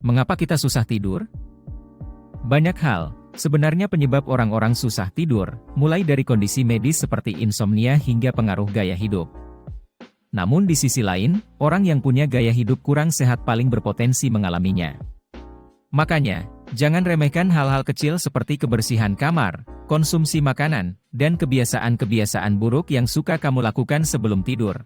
Mengapa kita susah tidur? Banyak hal, sebenarnya penyebab orang-orang susah tidur, mulai dari kondisi medis seperti insomnia hingga pengaruh gaya hidup. Namun di sisi lain, orang yang punya gaya hidup kurang sehat paling berpotensi mengalaminya. Makanya, jangan remehkan hal-hal kecil seperti kebersihan kamar, konsumsi makanan, dan kebiasaan-kebiasaan buruk yang suka kamu lakukan sebelum tidur.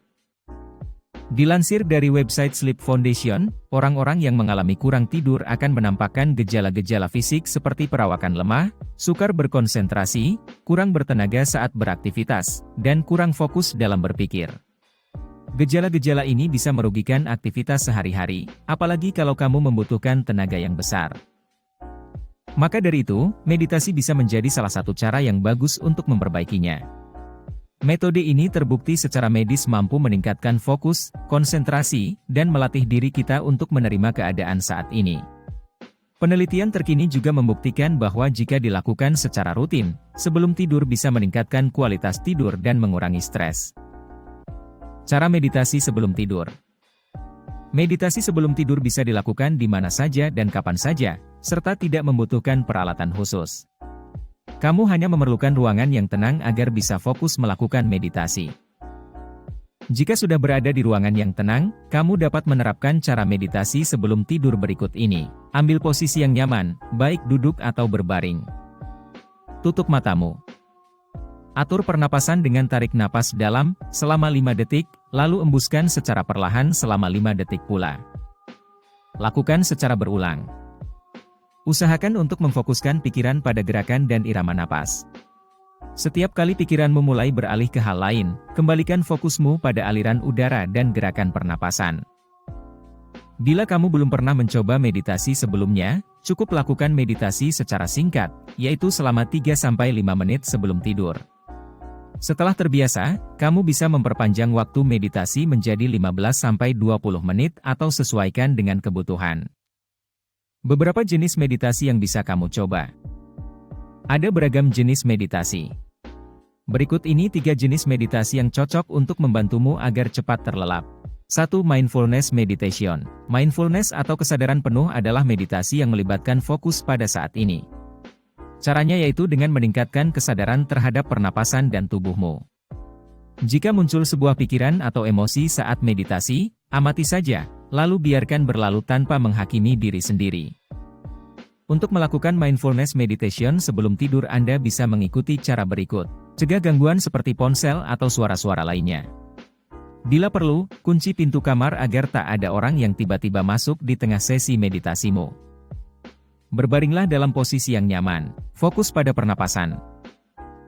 Dilansir dari website Sleep Foundation, orang-orang yang mengalami kurang tidur akan menampakkan gejala-gejala fisik seperti perawakan lemah, sukar berkonsentrasi, kurang bertenaga saat beraktivitas, dan kurang fokus dalam berpikir. Gejala-gejala ini bisa merugikan aktivitas sehari-hari, apalagi kalau kamu membutuhkan tenaga yang besar. Maka dari itu, meditasi bisa menjadi salah satu cara yang bagus untuk memperbaikinya. Metode ini terbukti secara medis mampu meningkatkan fokus, konsentrasi, dan melatih diri kita untuk menerima keadaan saat ini. Penelitian terkini juga membuktikan bahwa jika dilakukan secara rutin, sebelum tidur bisa meningkatkan kualitas tidur dan mengurangi stres. Cara meditasi sebelum tidur. Meditasi sebelum tidur bisa dilakukan di mana saja dan kapan saja, serta tidak membutuhkan peralatan khusus. Kamu hanya memerlukan ruangan yang tenang agar bisa fokus melakukan meditasi. Jika sudah berada di ruangan yang tenang, kamu dapat menerapkan cara meditasi sebelum tidur berikut ini. Ambil posisi yang nyaman, baik duduk atau berbaring. Tutup matamu. Atur pernapasan dengan tarik napas dalam, selama 5 detik, lalu embuskan secara perlahan selama 5 detik pula. Lakukan secara berulang. Usahakan untuk memfokuskan pikiran pada gerakan dan irama napas. Setiap kali pikiranmu mulai beralih ke hal lain, kembalikan fokusmu pada aliran udara dan gerakan pernapasan. Bila kamu belum pernah mencoba meditasi sebelumnya, cukup lakukan meditasi secara singkat, yaitu selama 3-5 menit sebelum tidur. Setelah terbiasa, kamu bisa memperpanjang waktu meditasi menjadi 15-20 menit atau sesuaikan dengan kebutuhan. Beberapa jenis meditasi yang bisa kamu coba. Ada beragam jenis meditasi. Berikut ini 3 jenis meditasi yang cocok untuk membantumu agar cepat terlelap. 1. Mindfulness Meditation. Mindfulness atau kesadaran penuh adalah meditasi yang melibatkan fokus pada saat ini. Caranya yaitu dengan meningkatkan kesadaran terhadap pernapasan dan tubuhmu. Jika muncul sebuah pikiran atau emosi saat meditasi, amati saja, lalu biarkan berlalu tanpa menghakimi diri sendiri. Untuk melakukan mindfulness meditation sebelum tidur Anda bisa mengikuti cara berikut. Cegah gangguan seperti ponsel atau suara-suara lainnya. Bila perlu, kunci pintu kamar agar tak ada orang yang tiba-tiba masuk di tengah sesi meditasimu. Berbaringlah dalam posisi yang nyaman, fokus pada pernapasan.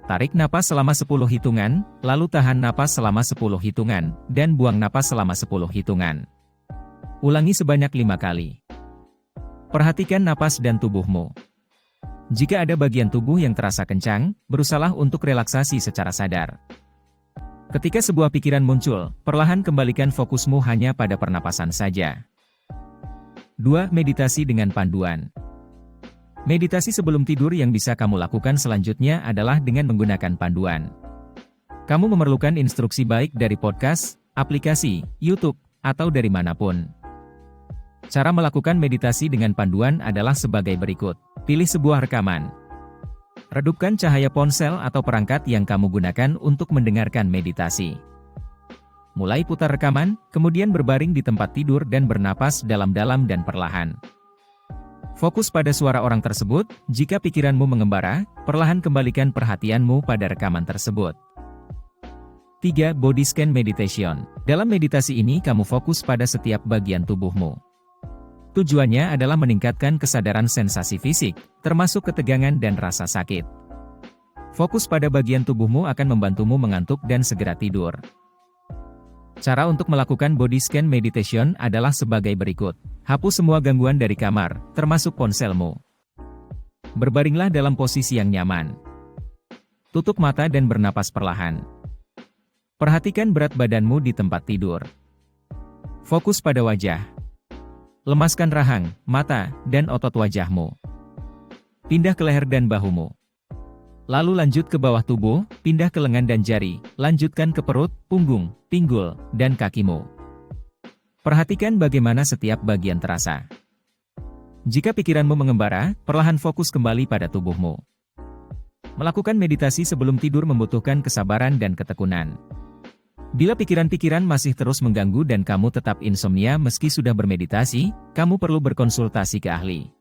Tarik napas selama 10 hitungan, lalu tahan napas selama 10 hitungan, dan buang napas selama 10 hitungan. Ulangi sebanyak 5 kali. Perhatikan napas dan tubuhmu. Jika ada bagian tubuh yang terasa kencang, berusahalah untuk relaksasi secara sadar. Ketika sebuah pikiran muncul, perlahan kembalikan fokusmu hanya pada pernapasan saja. 2. Meditasi dengan panduan. Meditasi sebelum tidur yang bisa kamu lakukan selanjutnya adalah dengan menggunakan panduan. Kamu memerlukan instruksi baik dari podcast, aplikasi, YouTube, atau dari manapun. Cara melakukan meditasi dengan panduan adalah sebagai berikut. Pilih sebuah rekaman. Redupkan cahaya ponsel atau perangkat yang kamu gunakan untuk mendengarkan meditasi. Mulai putar rekaman, kemudian berbaring di tempat tidur dan bernapas dalam-dalam dan perlahan. Fokus pada suara orang tersebut, jika pikiranmu mengembara, perlahan kembalikan perhatianmu pada rekaman tersebut. 3. Body Scan Meditation. Dalam meditasi ini kamu fokus pada setiap bagian tubuhmu. Tujuannya adalah meningkatkan kesadaran sensasi fisik, termasuk ketegangan dan rasa sakit. Fokus pada bagian tubuhmu akan membantumu mengantuk dan segera tidur. Cara untuk melakukan body scan meditation adalah sebagai berikut. Hapus semua gangguan dari kamar, termasuk ponselmu. Berbaringlah dalam posisi yang nyaman. Tutup mata dan bernapas perlahan. Perhatikan berat badanmu di tempat tidur. Fokus pada wajah. Lemaskan rahang, mata, dan otot wajahmu. Pindah ke leher dan bahumu. Lalu lanjut ke bawah tubuh, pindah ke lengan dan jari, lanjutkan ke perut, punggung, pinggul, dan kakimu. Perhatikan bagaimana setiap bagian terasa. Jika pikiranmu mengembara, perlahan fokus kembali pada tubuhmu. Melakukan meditasi sebelum tidur membutuhkan kesabaran dan ketekunan. Bila pikiran-pikiran masih terus mengganggu dan kamu tetap insomnia meski sudah bermeditasi, kamu perlu berkonsultasi ke ahli.